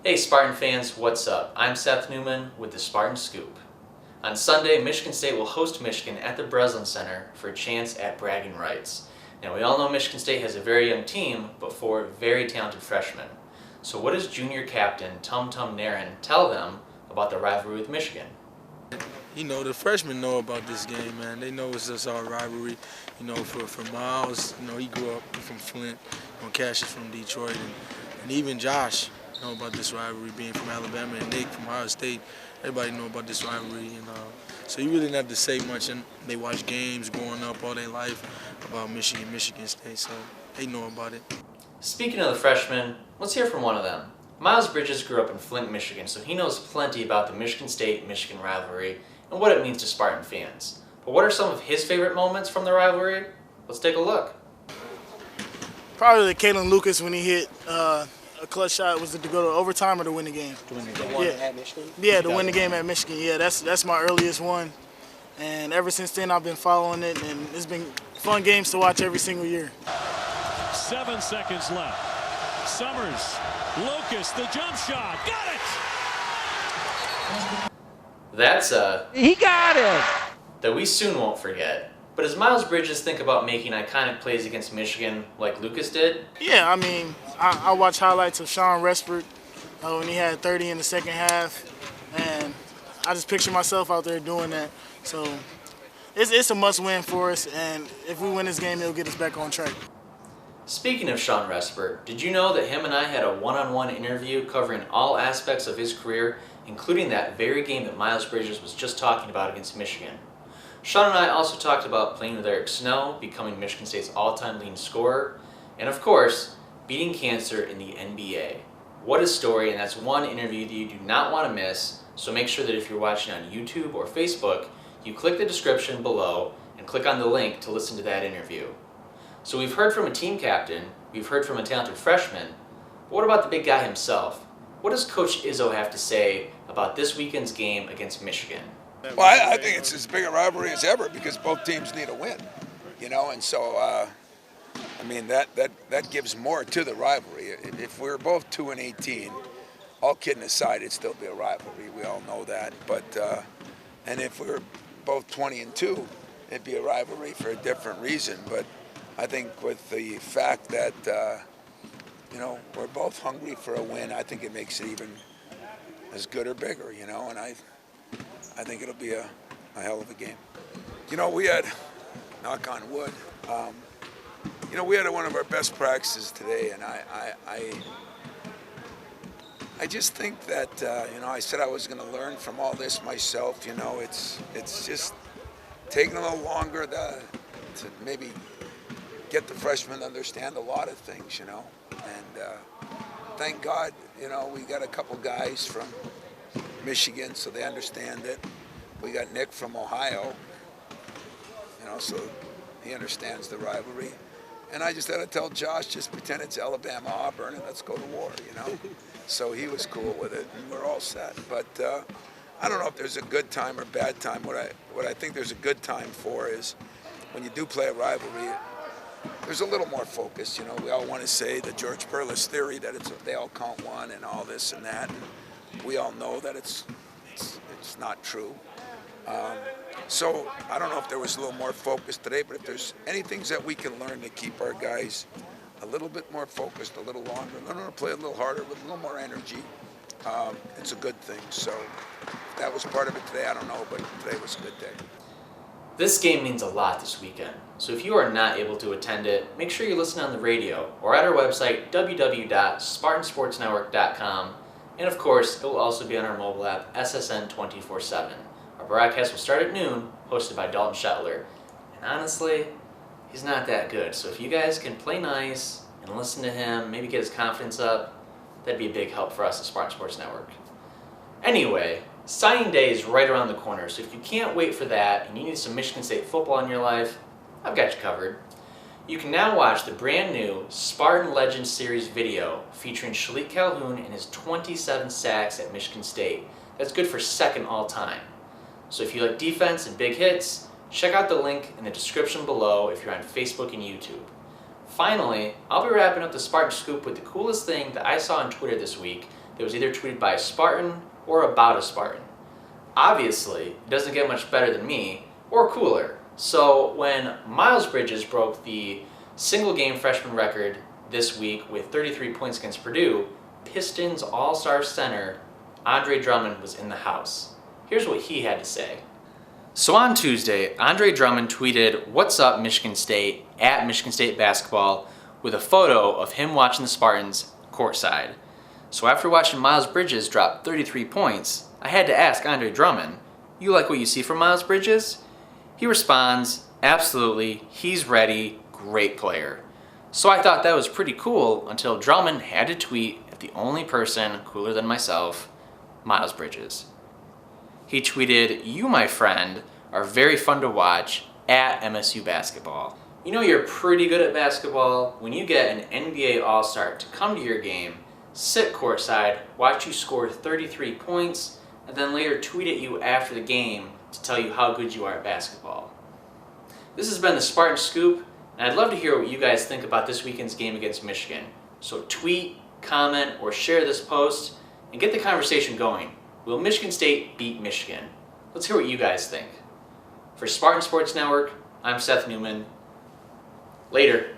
Hey Spartan fans, what's up? I'm Seth Newman with the Spartan Scoop. On Sunday, Michigan State will host Michigan at the Breslin Center for a chance at bragging rights. Now we all know Michigan State has a very young team, but 4 very talented freshmen. So what does junior captain TumTum Nairn tell them about the rivalry with Michigan? You know, the freshmen know about this game, man. They know it's just our rivalry. You know, for Miles, you know, he grew up from Flint, Cassius from Detroit, and even Josh know about this rivalry, being from Alabama, and Nick from Ohio State. Everybody know about this rivalry, and so you really didn't have to say much. And they watch games growing up all their life about Michigan State, so they know about it. Speaking of the freshmen, let's hear from one of them. Miles Bridges grew up in Flint, Michigan, so he knows plenty about the Michigan State-Michigan rivalry and what it means to Spartan fans. But what are some of his favorite moments from the rivalry? Let's take a look. Probably the Kalen Lucas when he hit a clutch shot. Was it to go to overtime or to win the game? To win the game. At Michigan? Yeah, to win the game at Michigan. Yeah, that's my earliest one. And ever since then, I've been following it, and it's been fun games to watch every single year. 7 seconds left. Summers, Lucas, the jump shot, got it! That's He got it! that we soon won't forget. But does Miles Bridges think about making iconic plays against Michigan like Lucas did? Yeah, I mean, I watch highlights of Sean Respert when he had 30 in the second half, and I just picture myself out there doing that. So it's a must-win for us, and if we win this game, it'll get us back on track. Speaking of Sean Respert, did you know that him and I had a one-on-one interview covering all aspects of his career, including that very game that Miles Bridges was just talking about against Michigan? Sean and I also talked about playing with Eric Snow, becoming Michigan State's all-time leading scorer, and of course, beating cancer in the NBA. What a story, and that's one interview that you do not want to miss, so make sure that if you're watching on YouTube or Facebook, you click the description below and click on the link to listen to that interview. So we've heard from a team captain, we've heard from a talented freshman, but what about the big guy himself? What does Coach Izzo have to say about this weekend's game against Michigan? Well, I think it's as big a rivalry as ever because both teams need a win, you know, and so, I mean, that gives more to the rivalry. If we're both 2-18, all kidding aside, it'd still be a rivalry. We all know that. But, and if we're both 20-2, it'd be a rivalry for a different reason. But I think with the fact that, you know, we're both hungry for a win, I think it makes it even as good or bigger, you know, and I think it'll be a hell of a game. You know, we had, knock on wood, you know, we had one of our best practices today, and I just think that, you know, I said I was going to learn from all this myself, you know, it's just taking a little longer to maybe get the freshmen to understand a lot of things, you know, and thank God, you know, we got a couple guys from Michigan, so they understand it. We got Nick from Ohio, you know, so he understands the rivalry. And I just had to tell Josh, just pretend it's Alabama, Auburn, and let's go to war, you know. So he was cool with it, and we're all set. But I don't know if there's a good time or bad time. What I think there's a good time for is when you do play a rivalry, there's a little more focus, you know. We all want to say the George Perlis theory that they all count one and all this and that. And we all know that it's not true. So I don't know if there was a little more focus today, but if there's any things that we can learn to keep our guys a little bit more focused, a little longer, learn to play a little harder with a little more energy, it's a good thing. So if that was part of it today, I don't know, but today was a good day. This game means a lot this weekend, so if you are not able to attend it, make sure you listen on the radio or at our website, www.spartansportsnetwork.com, and of course, it will also be on our mobile app, SSN 24/7. Our broadcast will start at noon, hosted by Dalton Shetler, and honestly, he's not that good, so if you guys can play nice and listen to him, maybe get his confidence up, that'd be a big help for us at Spartan Sports Network. Anyway, signing day is right around the corner, so if you can't wait for that and you need some Michigan State football in your life, I've got you covered. You can now watch the brand new Spartan Legend series video featuring Shalik Calhoun and his 27 sacks at Michigan State. That's good for second all time. So if you like defense and big hits, check out the link in the description below if you're on Facebook and YouTube. Finally, I'll be wrapping up the Spartan Scoop with the coolest thing that I saw on Twitter this week that was either tweeted by a Spartan or about a Spartan. Obviously, it doesn't get much better than me, or cooler. So when Miles Bridges broke the single-game freshman record this week with 33 points against Purdue, Pistons All-Star center Andre Drummond was in the house. Here's what he had to say. So on Tuesday, Andre Drummond tweeted, "What's up, Michigan State?" at Michigan State basketball with a photo of him watching the Spartans courtside. So after watching Miles Bridges drop 33 points, I had to ask Andre Drummond, "You like what you see from Miles Bridges?" He responds, "Absolutely, he's ready, great player." So I thought that was pretty cool until Drummond had to tweet at the only person cooler than myself, Miles Bridges. He tweeted, "You, my friend, are very fun to watch at MSU basketball." You know you're pretty good at basketball when you get an NBA All-Star to come to your game, sit courtside, watch you score 33 points, and then later tweet at you after the game to tell you how good you are at basketball. This has been the Spartan Scoop, and I'd love to hear what you guys think about this weekend's game against Michigan. So tweet, comment, or share this post, and get the conversation going. Will Michigan State beat Michigan? Let's hear what you guys think. For Spartan Sports Network, I'm Seth Newman. Later.